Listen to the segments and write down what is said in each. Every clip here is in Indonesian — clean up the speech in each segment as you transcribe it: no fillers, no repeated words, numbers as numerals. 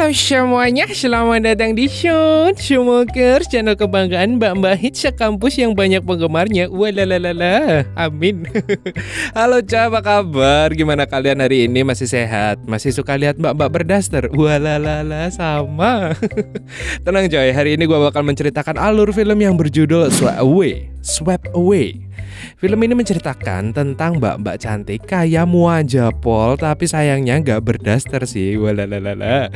Halo semuanya, selamat datang di Showmakers, channel kebanggaan mbak-mbak hits sekampus yang banyak penggemarnya. Walalalala, amin. Halo Ca, apa kabar? Gimana kalian hari ini? Masih sehat? Masih suka lihat mbak-mbak berdaster? Walalala, sama. Tenang coy, hari ini gue bakal menceritakan alur film yang berjudul Swept Away. Film ini menceritakan tentang mbak-mbak cantik kayak Mua Japol, tapi sayangnya nggak berdaster sih. Walalalala.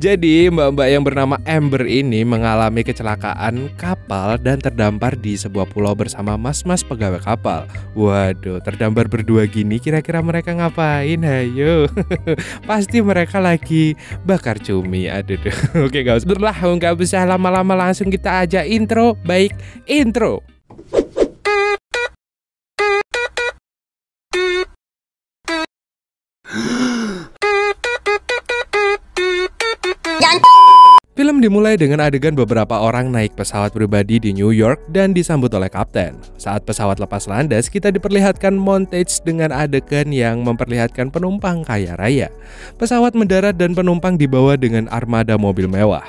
Jadi mbak-mbak yang bernama Amber ini mengalami kecelakaan kapal dan terdampar di sebuah pulau bersama mas-mas pegawai kapal. Waduh, terdampar berdua gini, kira-kira mereka ngapain? Hayo. Pasti mereka lagi bakar cumi. Aduh. Oke guys, nggak bisa lama-lama, langsung kita aja intro. Baik, intro. Film dimulai dengan adegan beberapa orang naik pesawat pribadi di New York dan disambut oleh kapten. Saat pesawat lepas landas, kita diperlihatkan montage dengan adegan yang memperlihatkan penumpang kaya raya. Pesawat mendarat dan penumpang dibawa dengan armada mobil mewah.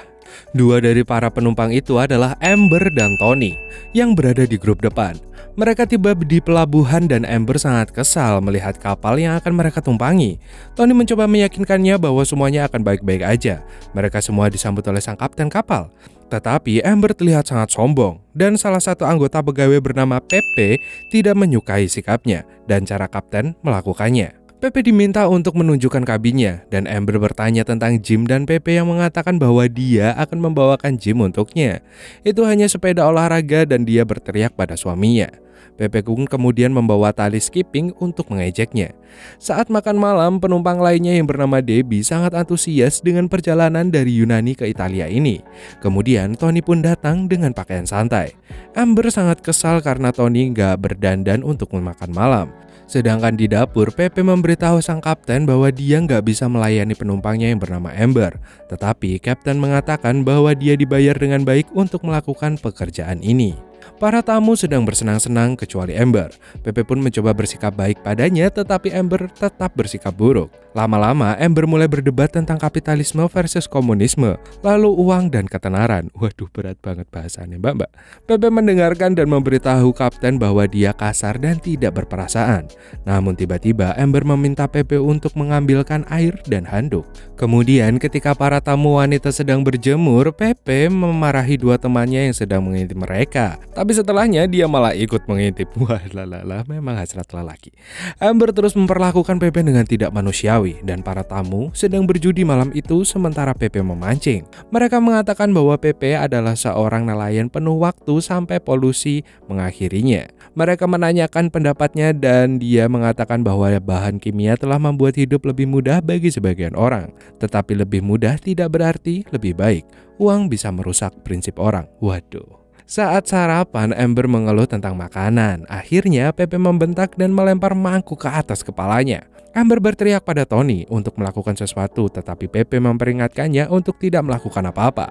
Dua dari para penumpang itu adalah Amber dan Tony yang berada di grup depan. Mereka tiba di pelabuhan dan Amber sangat kesal melihat kapal yang akan mereka tumpangi. Tony mencoba meyakinkannya bahwa semuanya akan baik-baik aja. Mereka semua disambut oleh sang kapten kapal. Tetapi Amber terlihat sangat sombong dan salah satu anggota pegawai bernama Pepe tidak menyukai sikapnya dan cara kapten melakukannya. Pepe diminta untuk menunjukkan kabinnya dan Amber bertanya tentang Jim dan Pepe yang mengatakan bahwa dia akan membawakan Jim untuknya. Itu hanya sepeda olahraga dan dia berteriak pada suaminya. Pepe pun kemudian membawa tali skipping untuk mengejeknya. Saat makan malam, penumpang lainnya yang bernama Debbie sangat antusias dengan perjalanan dari Yunani ke Italia ini. Kemudian Tony pun datang dengan pakaian santai. Amber sangat kesal karena Tony gak berdandan untuk makan malam. Sedangkan di dapur, Pepe memberitahu sang kapten bahwa dia nggak bisa melayani penumpangnya yang bernama Amber. Tetapi kapten mengatakan bahwa dia dibayar dengan baik untuk melakukan pekerjaan ini. Para tamu sedang bersenang-senang kecuali Amber. Pepe pun mencoba bersikap baik padanya, tetapi Amber tetap bersikap buruk. Lama-lama Amber mulai berdebat tentang kapitalisme versus komunisme, lalu uang dan ketenaran. Waduh, berat banget bahasannya mbak. Pepe mendengarkan dan memberitahu kapten bahwa dia kasar dan tidak berperasaan. Namun tiba-tiba Amber meminta Pepe untuk mengambilkan air dan handuk. Kemudian ketika para tamu wanita sedang berjemur, Pepe memarahi dua temannya yang sedang mengintip mereka. Tapi setelahnya dia malah ikut mengintip. Wah lalala, memang hasrat lelaki. Amber terus memperlakukan Pepe dengan tidak manusiawi dan para tamu sedang berjudi malam itu sementara Pepe memancing. Mereka mengatakan bahwa Pepe adalah seorang nelayan penuh waktu sampai polusi mengakhirinya. Mereka menanyakan pendapatnya dan dia mengatakan bahwa bahan kimia telah membuat hidup lebih mudah bagi sebagian orang. Tetapi lebih mudah tidak berarti lebih baik. Uang bisa merusak prinsip orang. Waduh. Saat sarapan, Amber mengeluh tentang makanan. Akhirnya Pepe membentak dan melempar mangkuk ke atas kepalanya. Amber berteriak pada Tony untuk melakukan sesuatu, tetapi Pepe memperingatkannya untuk tidak melakukan apa-apa.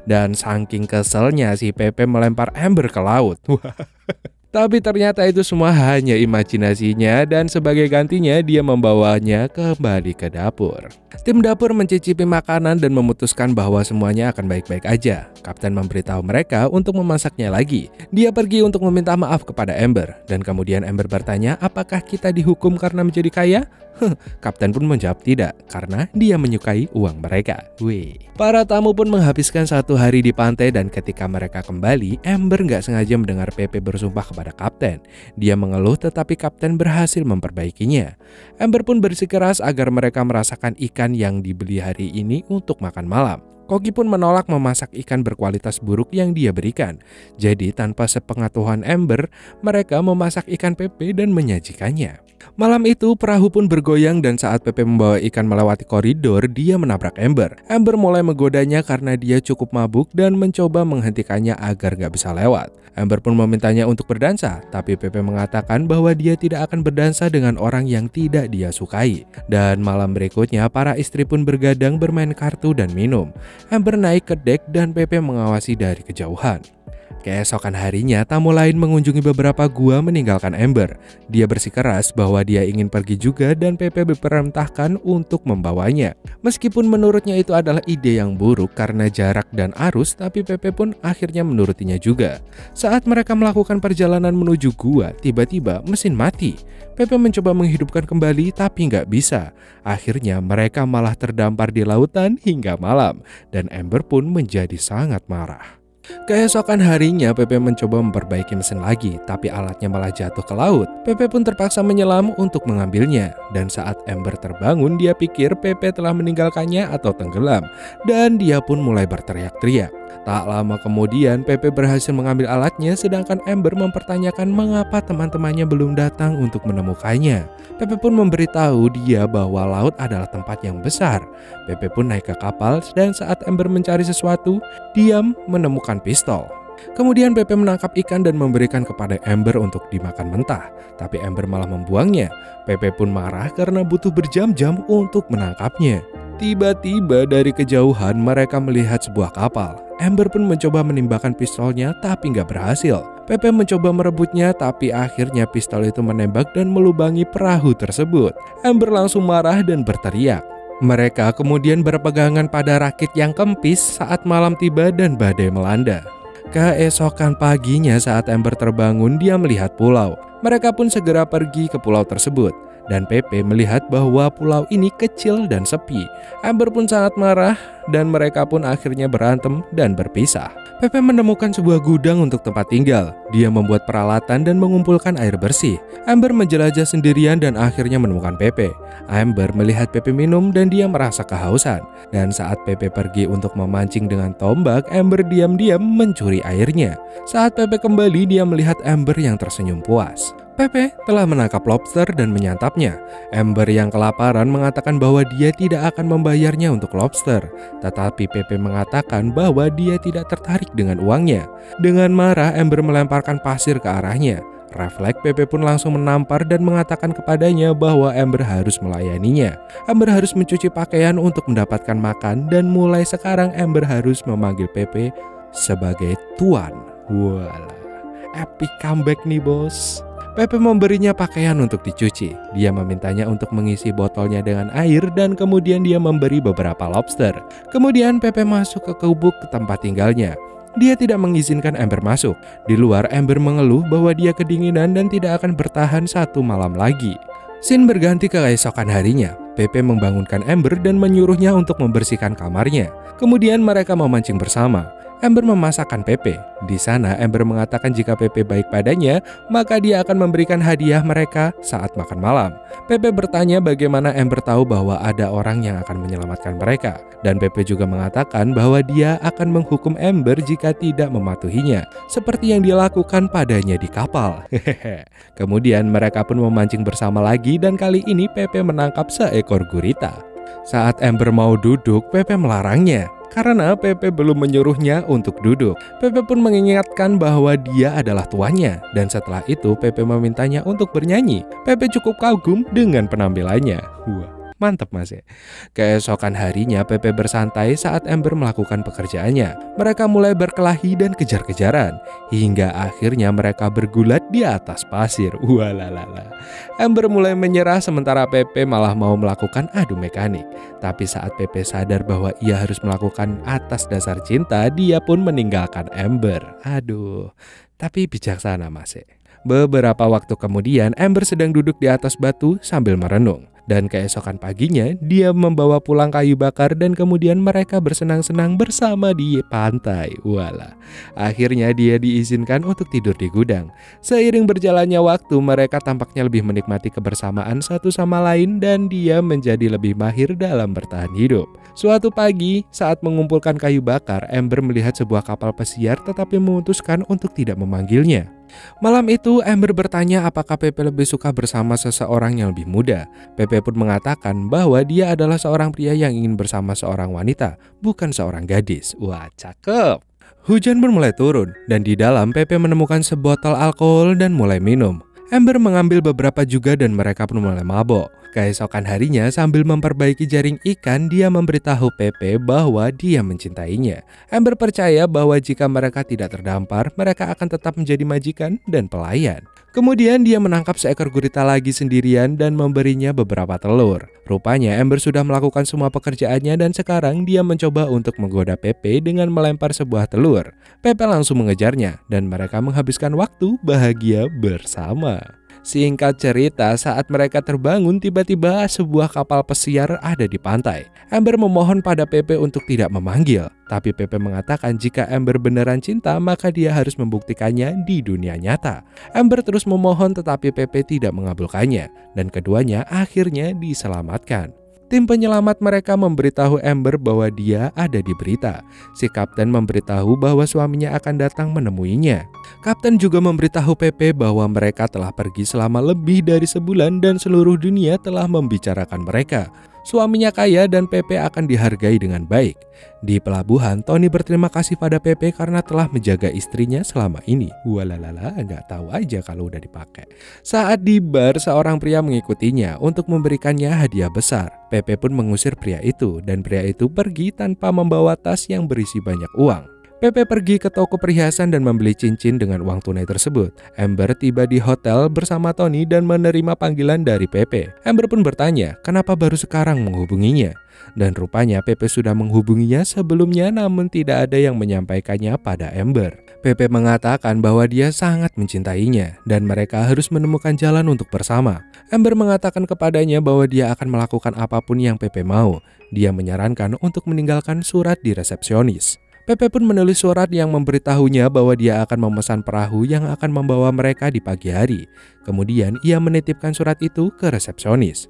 Dan saking keselnya si Pepe melempar Amber ke laut. Tapi ternyata itu semua hanya imajinasinya dan sebagai gantinya dia membawanya kembali ke dapur. Tim dapur mencicipi makanan dan memutuskan bahwa semuanya akan baik-baik aja. Kapten memberitahu mereka untuk memasaknya lagi. Dia pergi untuk meminta maaf kepada Amber dan kemudian Amber bertanya apakah kita dihukum karena menjadi kaya? Kapten pun menjawab tidak karena dia menyukai uang mereka. Para tamu pun menghabiskan satu hari di pantai dan ketika mereka kembali, Amber nggak sengaja mendengar Pepe bersumpah kepada kapten. Dia mengeluh tetapi kapten berhasil memperbaikinya. Amber pun bersikeras agar mereka merasakan ikan yang dibeli hari ini untuk makan malam. Koki pun menolak memasak ikan berkualitas buruk yang dia berikan. Jadi tanpa sepengetahuan Amber, mereka memasak ikan Pepe dan menyajikannya. Malam itu perahu pun bergoyang dan saat Pepe membawa ikan melewati koridor, dia menabrak Amber. Amber mulai menggodanya karena dia cukup mabuk dan mencoba menghentikannya agar gak bisa lewat. Amber pun memintanya untuk berdansa, tapi Pepe mengatakan bahwa dia tidak akan berdansa dengan orang yang tidak dia sukai. Dan malam berikutnya, para istri pun bergadang bermain kartu dan minum. Amber naik ke dek dan Pepe mengawasi dari kejauhan. Keesokan harinya, tamu lain mengunjungi beberapa gua meninggalkan Amber. Dia bersikeras bahwa dia ingin pergi juga dan Pepe diperintahkan untuk membawanya. Meskipun menurutnya itu adalah ide yang buruk karena jarak dan arus, tapi Pepe pun akhirnya menurutinya juga. Saat mereka melakukan perjalanan menuju gua, tiba-tiba mesin mati. Pepe mencoba menghidupkan kembali tapi nggak bisa. Akhirnya mereka malah terdampar di lautan hingga malam dan Amber pun menjadi sangat marah. Keesokan harinya Pepe mencoba memperbaiki mesin lagi, tapi alatnya malah jatuh ke laut. Pepe pun terpaksa menyelam untuk mengambilnya. Dan saat Amber terbangun, dia pikir Pepe telah meninggalkannya atau tenggelam. Dan dia pun mulai berteriak-teriak. Tak lama kemudian Pepe berhasil mengambil alatnya, sedangkan Amber mempertanyakan mengapa teman-temannya belum datang untuk menemukannya. Pepe pun memberitahu dia bahwa laut adalah tempat yang besar. Pepe pun naik ke kapal dan saat Amber mencari sesuatu, dia menemukan pistol. Kemudian Pepe menangkap ikan dan memberikan kepada Amber untuk dimakan mentah, tapi Amber malah membuangnya. Pepe pun marah karena butuh berjam-jam untuk menangkapnya. Tiba-tiba dari kejauhan mereka melihat sebuah kapal. Amber pun mencoba menembakkan pistolnya tapi nggak berhasil. Pepe mencoba merebutnya tapi akhirnya pistol itu menembak dan melubangi perahu tersebut. Amber langsung marah dan berteriak. Mereka kemudian berpegangan pada rakit yang kempis saat malam tiba dan badai melanda. Keesokan paginya saat Amber terbangun, dia melihat pulau. Mereka pun segera pergi ke pulau tersebut. Dan Pepe melihat bahwa pulau ini kecil dan sepi. Amber pun sangat marah dan mereka pun akhirnya berantem dan berpisah. Pepe menemukan sebuah gudang untuk tempat tinggal. Dia membuat peralatan dan mengumpulkan air bersih. Amber menjelajah sendirian dan akhirnya menemukan Pepe. Amber melihat Pepe minum dan dia merasa kehausan. Dan saat Pepe pergi untuk memancing dengan tombak, Amber diam-diam mencuri airnya. Saat Pepe kembali, dia melihat Amber yang tersenyum puas. Pepe telah menangkap lobster dan menyantapnya. Amber yang kelaparan mengatakan bahwa dia tidak akan membayarnya untuk lobster. Tetapi Pepe mengatakan bahwa dia tidak tertarik dengan uangnya. Dengan marah, Amber melemparkan pasir ke arahnya. Refleks Pepe pun langsung menampar dan mengatakan kepadanya bahwa Amber harus melayaninya. Amber harus mencuci pakaian untuk mendapatkan makan dan mulai sekarang Amber harus memanggil Pepe sebagai tuan. Walah, epic comeback nih bos. Pepe memberinya pakaian untuk dicuci. Dia memintanya untuk mengisi botolnya dengan air dan kemudian dia memberi beberapa lobster. Kemudian Pepe masuk ke gubuk ke tempat tinggalnya. Dia tidak mengizinkan Amber masuk. Di luar, Amber mengeluh bahwa dia kedinginan dan tidak akan bertahan satu malam lagi. Scene berganti ke keesokan harinya. Pepe membangunkan Amber dan menyuruhnya untuk membersihkan kamarnya. Kemudian mereka memancing bersama. Amber memasakkan Pepe. Di sana Amber mengatakan jika Pepe baik padanya, maka dia akan memberikan hadiah mereka saat makan malam. Pepe bertanya bagaimana Amber tahu bahwa ada orang yang akan menyelamatkan mereka. Dan Pepe juga mengatakan bahwa dia akan menghukum Amber jika tidak mematuhinya, seperti yang dia lakukan padanya di kapal. Kemudian mereka pun memancing bersama lagi dan kali ini Pepe menangkap seekor gurita. Saat Amber mau duduk, Pepe melarangnya. Karena Pepe belum menyuruhnya untuk duduk. Pepe pun mengingatkan bahwa dia adalah tuannya. Dan setelah itu Pepe memintanya untuk bernyanyi. Pepe cukup kagum dengan penampilannya. Wah, mantap mas ya. Keesokan harinya Pepe bersantai saat Amber melakukan pekerjaannya. Mereka mulai berkelahi dan kejar-kejaran. Hingga akhirnya mereka bergulat di atas pasir. Walalala. Amber mulai menyerah sementara Pepe malah mau melakukan adu mekanik. Tapi saat Pepe sadar bahwa ia harus melakukan atas dasar cinta, dia pun meninggalkan Amber. Aduh, tapi bijaksana mas ya. Beberapa waktu kemudian Amber sedang duduk di atas batu sambil merenung. Dan keesokan paginya dia membawa pulang kayu bakar dan kemudian mereka bersenang-senang bersama di pantai. Walah, akhirnya dia diizinkan untuk tidur di gudang. Seiring berjalannya waktu mereka tampaknya lebih menikmati kebersamaan satu sama lain dan dia menjadi lebih mahir dalam bertahan hidup. Suatu pagi saat mengumpulkan kayu bakar, Amber melihat sebuah kapal pesiar tetapi memutuskan untuk tidak memanggilnya. Malam itu Amber bertanya apakah Pepe lebih suka bersama seseorang yang lebih muda. Pepe pun mengatakan bahwa dia adalah seorang pria yang ingin bersama seorang wanita, bukan seorang gadis. Wah, cakep. Hujan pun mulai turun dan di dalam Pepe menemukan sebotol alkohol dan mulai minum. Amber mengambil beberapa juga dan mereka pun mulai mabok. Keesokan harinya, sambil memperbaiki jaring ikan, dia memberitahu Pepe bahwa dia mencintainya. Amber percaya bahwa jika mereka tidak terdampar, mereka akan tetap menjadi majikan dan pelayan. Kemudian dia menangkap seekor gurita lagi sendirian dan memberinya beberapa telur. Rupanya Amber sudah melakukan semua pekerjaannya dan sekarang dia mencoba untuk menggoda Pepe dengan melempar sebuah telur. Pepe langsung mengejarnya dan mereka menghabiskan waktu bahagia bersama. Singkat cerita, saat mereka terbangun, tiba-tiba sebuah kapal pesiar ada di pantai. Amber memohon pada Pepe untuk tidak memanggil, tapi Pepe mengatakan jika Amber beneran cinta, maka dia harus membuktikannya di dunia nyata. Amber terus memohon tetapi Pepe tidak mengabulkannya, dan keduanya akhirnya diselamatkan. Tim penyelamat mereka memberitahu Amber bahwa dia ada di berita. Si kapten memberitahu bahwa suaminya akan datang menemuinya. Kapten juga memberitahu Pepe bahwa mereka telah pergi selama lebih dari sebulan dan seluruh dunia telah membicarakan mereka. Suaminya kaya dan Pepe akan dihargai dengan baik. Di pelabuhan, Tony berterima kasih pada Pepe karena telah menjaga istrinya selama ini. Walalala, nggak tahu aja kalau udah dipakai. Saat di bar, seorang pria mengikutinya untuk memberikannya hadiah besar. Pepe pun mengusir pria itu dan pria itu pergi tanpa membawa tas yang berisi banyak uang. Pepe pergi ke toko perhiasan dan membeli cincin dengan uang tunai tersebut. Amber tiba di hotel bersama Tony dan menerima panggilan dari Pepe. Amber pun bertanya, kenapa baru sekarang menghubunginya? Dan rupanya Pepe sudah menghubunginya sebelumnya namun tidak ada yang menyampaikannya pada Amber. Pepe mengatakan bahwa dia sangat mencintainya dan mereka harus menemukan jalan untuk bersama. Amber mengatakan kepadanya bahwa dia akan melakukan apapun yang Pepe mau. Dia menyarankan untuk meninggalkan surat di resepsionis. Pepe pun menulis surat yang memberitahunya bahwa dia akan memesan perahu yang akan membawa mereka di pagi hari. Kemudian ia menitipkan surat itu ke resepsionis.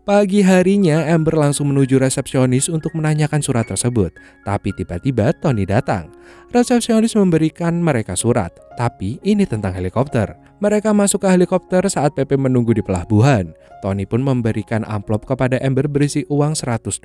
Pagi harinya Amber langsung menuju resepsionis untuk menanyakan surat tersebut. Tapi tiba-tiba Tony datang. Resepsionis memberikan mereka surat, tapi ini tentang helikopter. Mereka masuk ke helikopter saat Pepe menunggu di pelabuhan. Tony pun memberikan amplop kepada Amber berisi uang $100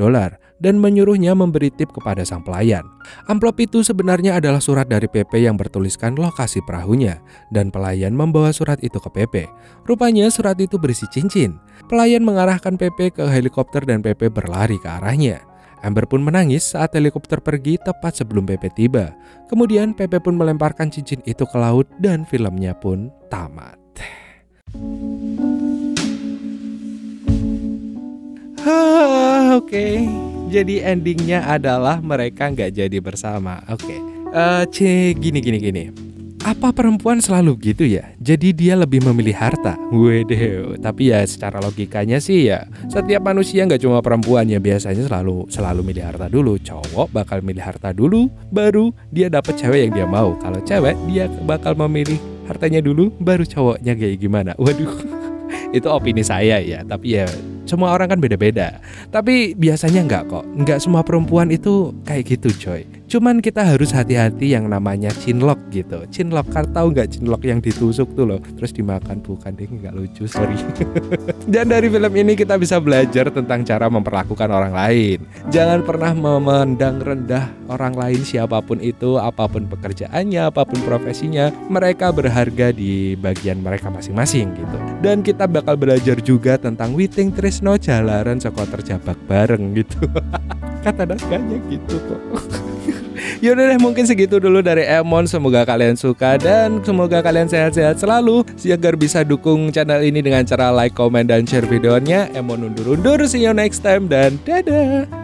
dan menyuruhnya memberi tip kepada sang pelayan. Amplop itu sebenarnya adalah surat dari Pepe yang bertuliskan lokasi perahunya dan pelayan membawa surat itu ke Pepe. Rupanya surat itu berisi cincin. Pelayan mengarahkan Pepe ke helikopter dan Pepe berlari ke arahnya. Amber pun menangis saat helikopter pergi tepat sebelum Pepe tiba. Kemudian Pepe pun melemparkan cincin itu ke laut dan filmnya pun tamat. Oke. Jadi endingnya adalah mereka nggak jadi bersama. Oke. Gini. Apa perempuan selalu gitu ya? Jadi dia lebih memilih harta. Waduh, tapi ya secara logikanya sih ya setiap manusia nggak cuma perempuan ya biasanya selalu milih harta dulu. Cowok bakal milih harta dulu, baru dia dapet cewek yang dia mau. Kalau cewek dia bakal memilih hartanya dulu, baru cowoknya kayak gimana. Waduh, itu opini saya ya. Tapi ya semua orang kan beda-beda. Tapi biasanya nggak semua perempuan itu kayak gitu coy. Cuman kita harus hati-hati yang namanya cinlok gitu. Cinlok, kan tahu nggak cinlok yang ditusuk tuh loh, terus dimakan? Bukan deh, nggak lucu, sorry. Dan dari film ini kita bisa belajar tentang cara memperlakukan orang lain. Jangan pernah memandang rendah orang lain siapapun itu, apapun pekerjaannya, apapun profesinya. Mereka berharga di bagian mereka masing-masing gitu. Dan kita bakal belajar juga tentang Witing Tresno jalaran saka terjebak bareng gitu. Kata naskahnya gitu kok. Yaudah deh, mungkin segitu dulu dari Emon. Semoga kalian suka dan semoga kalian sehat-sehat selalu. Agar bisa dukung channel ini dengan cara like, comment, dan share videonya. Emon undur-undur. See you next time dan dadah.